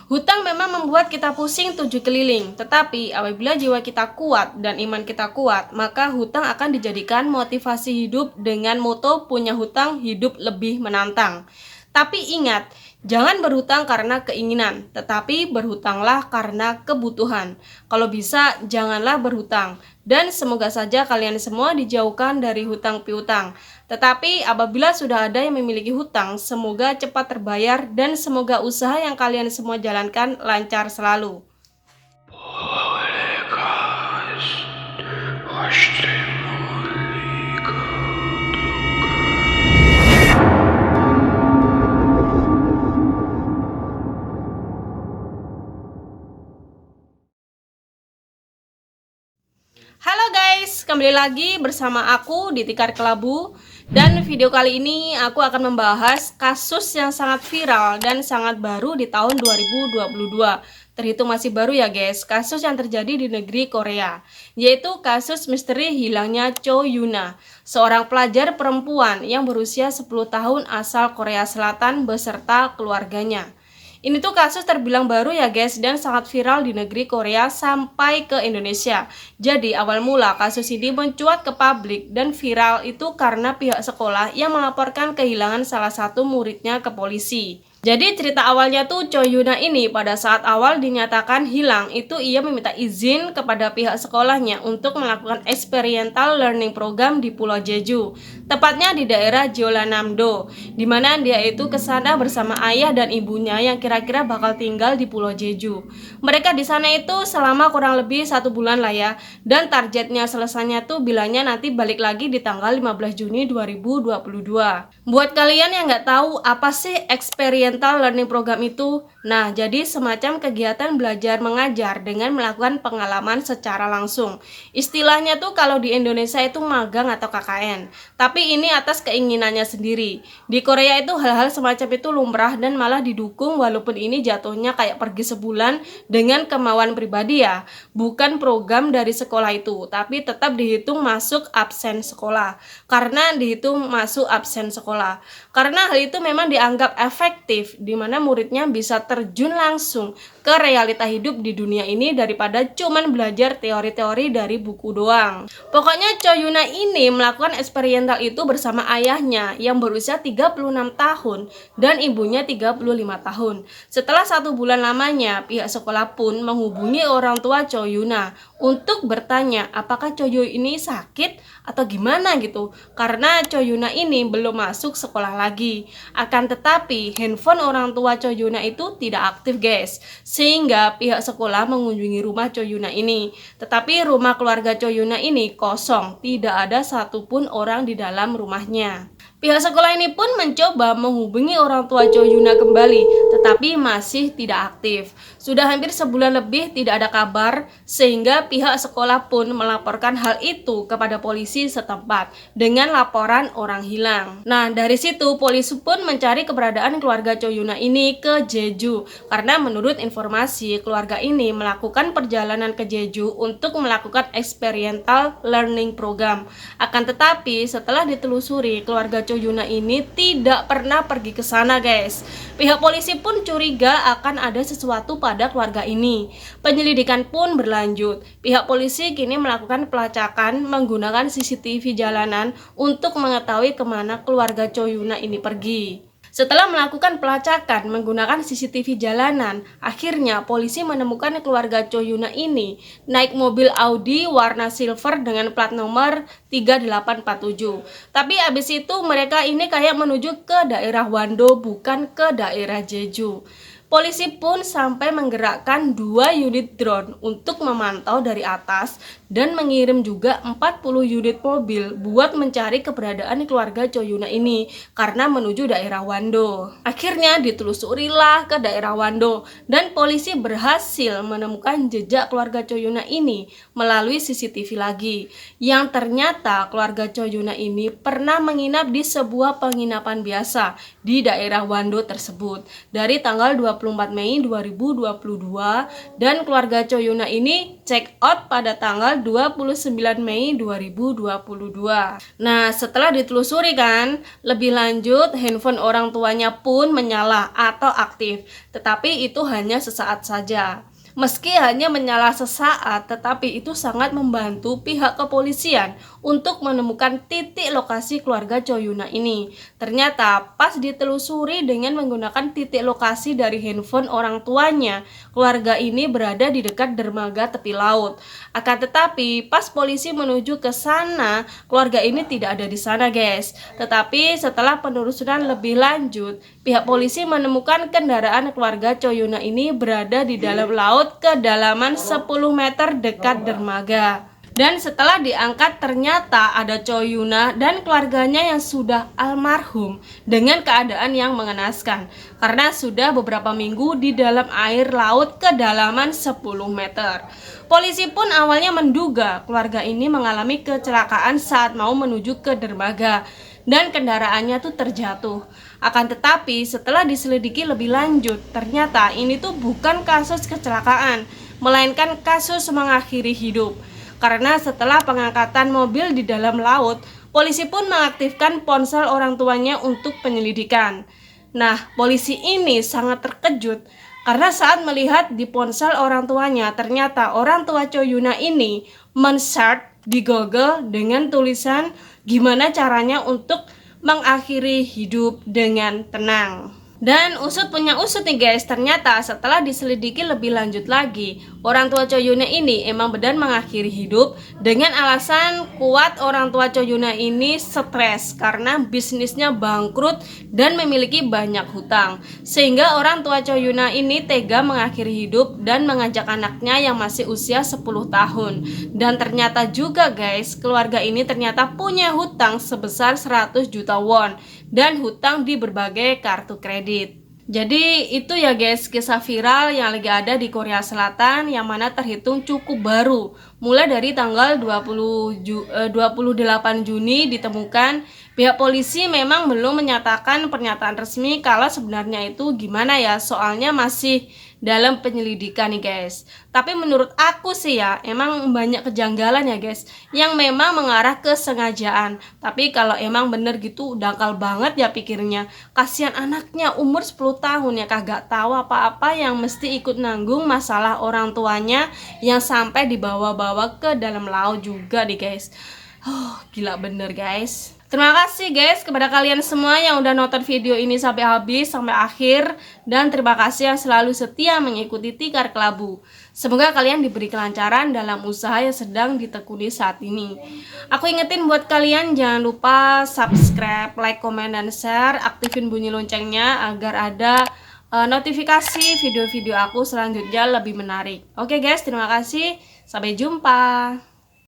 Hutang memang membuat kita pusing tujuh keliling, tetapi apabila jiwa kita kuat dan iman kita kuat, maka hutang akan dijadikan motivasi hidup dengan moto punya hutang hidup lebih menantang. Tapi ingat, jangan berhutang karena keinginan, tetapi berhutanglah karena kebutuhan. Kalau bisa, janganlah berhutang. Dan semoga saja kalian semua dijauhkan dari hutang piutang. Tetapi apabila sudah ada yang memiliki hutang, semoga cepat terbayar dan semoga usaha yang kalian semua jalankan lancar selalu. Halo guys, kembali lagi bersama aku di Tikar Kelabu. Dan video kali ini aku akan membahas kasus yang sangat viral dan sangat baru di tahun 2022. Terhitung masih baru ya guys, kasus yang terjadi di negeri Korea, yaitu kasus misteri hilangnya Cho Yuna, seorang pelajar perempuan yang berusia 10 tahun asal Korea Selatan beserta keluarganya. Ini tuh kasus terbilang baru ya guys dan sangat viral di negeri Korea sampai ke Indonesia. Jadi awal mula kasus ini mencuat ke publik dan viral itu karena pihak sekolah yang melaporkan kehilangan salah satu muridnya ke polisi. Jadi cerita awalnya tuh Cho Yuna ini pada saat awal dinyatakan hilang itu ia meminta izin kepada pihak sekolahnya untuk melakukan experiential learning program di Pulau Jeju, tepatnya di daerah Jeollanam-do, di mana dia itu ke sana bersama ayah dan ibunya yang kira-kira bakal tinggal di Pulau Jeju. Mereka di sana itu selama kurang lebih 1 bulan lah ya, dan targetnya selesainya tuh bilangnya nanti balik lagi di tanggal 15 Juni 2022. Buat kalian yang nggak tahu apa sih experiential learning program itu, nah jadi semacam kegiatan belajar mengajar dengan melakukan pengalaman secara langsung. Istilahnya tuh kalau di Indonesia itu magang atau KKN, tapi ini atas keinginannya sendiri. Di Korea itu hal-hal semacam itu lumrah dan malah didukung walaupun ini jatuhnya kayak pergi sebulan dengan kemauan pribadi ya, bukan program dari sekolah itu, tapi tetap dihitung masuk absen sekolah. Karena dihitung masuk absen sekolah. Karena hal itu memang dianggap efektif di mana muridnya bisa terjun langsung ke realita hidup di dunia ini daripada cuman belajar teori-teori dari buku doang. Pokoknya Cho Yuna ini melakukan eksperimental itu bersama ayahnya yang berusia 36 tahun dan ibunya 35 tahun. Setelah 1 bulan lamanya, pihak sekolah pun menghubungi orang tua Cho Yuna untuk bertanya apakah Cho Yuna ini sakit atau gimana gitu. Karena Cho Yuna ini belum masuk sekolah lagi. Akan tetapi handphone orang tua Cho Yuna itu tidak aktif guys, sehingga pihak sekolah mengunjungi rumah Cho Yuna ini. Tetapi rumah keluarga Cho Yuna ini kosong, tidak ada satupun orang di dalam rumahnya. Pihak sekolah ini pun mencoba menghubungi orang tua Cho Yuna kembali, tetapi masih tidak aktif. Sudah hampir sebulan lebih tidak ada kabar, sehingga pihak sekolah pun melaporkan hal itu kepada polisi setempat dengan laporan orang hilang. Nah, dari situ polisi pun mencari keberadaan keluarga Cho Yuna ini ke Jeju, karena menurut informasi keluarga ini melakukan perjalanan ke Jeju untuk melakukan experiential learning program. Akan tetapi setelah ditelusuri, keluarga Cho Yuna ini tidak pernah pergi ke sana guys. Pihak polisi pun curiga akan ada sesuatu pada keluarga ini. Penyelidikan pun berlanjut. Pihak polisi kini melakukan pelacakan menggunakan CCTV jalanan untuk mengetahui kemana keluarga Cho Yuna ini pergi. Setelah melakukan pelacakan menggunakan CCTV jalanan, akhirnya polisi menemukan keluarga Cho Yuna ini naik mobil Audi warna silver dengan plat nomor 3847. Tapi abis itu mereka ini kayak menuju ke daerah Wando, bukan ke daerah Jeju. Polisi pun sampai menggerakkan 2 unit drone untuk memantau dari atas dan mengirim juga 40 unit mobil buat mencari keberadaan keluarga Cho Yuna ini karena menuju daerah Wando. Akhirnya ditelusurilah ke daerah Wando dan polisi berhasil menemukan jejak keluarga Cho Yuna ini melalui CCTV lagi, yang ternyata keluarga Cho Yuna ini pernah menginap di sebuah penginapan biasa di daerah Wando tersebut dari tanggal 24 Mei 2022 dan keluarga Cho Yuna ini check out pada tanggal 29 Mei 2022. Nah, setelah ditelusuri kan, lebih lanjut handphone orang tuanya pun menyala atau aktif, tetapi itu hanya sesaat saja. Meski hanya menyala sesaat, tetapi itu sangat membantu pihak kepolisian untuk menemukan titik lokasi keluarga Choyuna ini. Ternyata pas ditelusuri dengan menggunakan titik lokasi dari handphone orang tuanya, keluarga ini berada di dekat dermaga tepi laut. Akan tetapi pas polisi menuju ke sana, keluarga ini tidak ada di sana, guys. Tetapi setelah penelusuran lebih lanjut, pihak polisi menemukan kendaraan keluarga Choyuna ini berada di dalam laut kedalaman 10 meter dekat dermaga. Dan setelah diangkat ternyata ada Choyuna dan keluarganya yang sudah almarhum dengan keadaan yang mengenaskan karena sudah beberapa minggu di dalam air laut kedalaman 10 meter. Polisi pun awalnya menduga keluarga ini mengalami kecelakaan saat mau menuju ke dermaga dan kendaraannya tuh terjatuh. Akan tetapi setelah diselidiki lebih lanjut, ternyata ini tuh bukan kasus kecelakaan, melainkan kasus mengakhiri hidup. Karena setelah pengangkatan mobil di dalam laut, polisi pun mengaktifkan ponsel orang tuanya untuk penyelidikan. Nah, polisi ini sangat terkejut karena saat melihat di ponsel orang tuanya, ternyata orang tua Choyuna ini men-search di Google dengan tulisan gimana caranya untuk mengakhiri hidup dengan tenang. Dan usut punya usut nih guys, ternyata setelah diselidiki lebih lanjut lagi, orang tua Choyuna ini emang benar mengakhiri hidup dengan alasan kuat orang tua Choyuna ini stres karena bisnisnya bangkrut dan memiliki banyak hutang. Sehingga orang tua Choyuna ini tega mengakhiri hidup dan mengajak anaknya yang masih usia 10 tahun. Dan ternyata juga guys, keluarga ini ternyata punya hutang sebesar 100 juta won dan hutang di berbagai kartu kredit. Jadi itu ya guys, kisah viral yang lagi ada di Korea Selatan yang mana terhitung cukup baru. Mulai dari tanggal 28 Juni ditemukan, pihak polisi memang belum menyatakan pernyataan resmi kalau sebenarnya itu gimana ya, soalnya masih dalam penyelidikan nih guys. Tapi menurut aku sih ya, emang banyak kejanggalan ya guys, yang memang mengarah ke sengajaan. Tapi kalau emang bener gitu, dangkal banget ya pikirnya. Kasihan anaknya umur 10 tahun ya, kagak tahu apa-apa yang mesti ikut nanggung masalah orang tuanya yang sampai dibawa-bawa ke dalam laut juga nih guys. Gila bener guys. Terima kasih guys kepada kalian semua yang udah nonton video ini sampai habis, sampai akhir. Dan terima kasih yang selalu setia mengikuti Tikar Kelabu. Semoga kalian diberi kelancaran dalam usaha yang sedang ditekuni saat ini. Aku ingetin buat kalian jangan lupa subscribe, like, komen, dan share. Aktifin bunyi loncengnya agar ada notifikasi video-video aku selanjutnya lebih menarik. Oke guys, terima kasih. Sampai jumpa.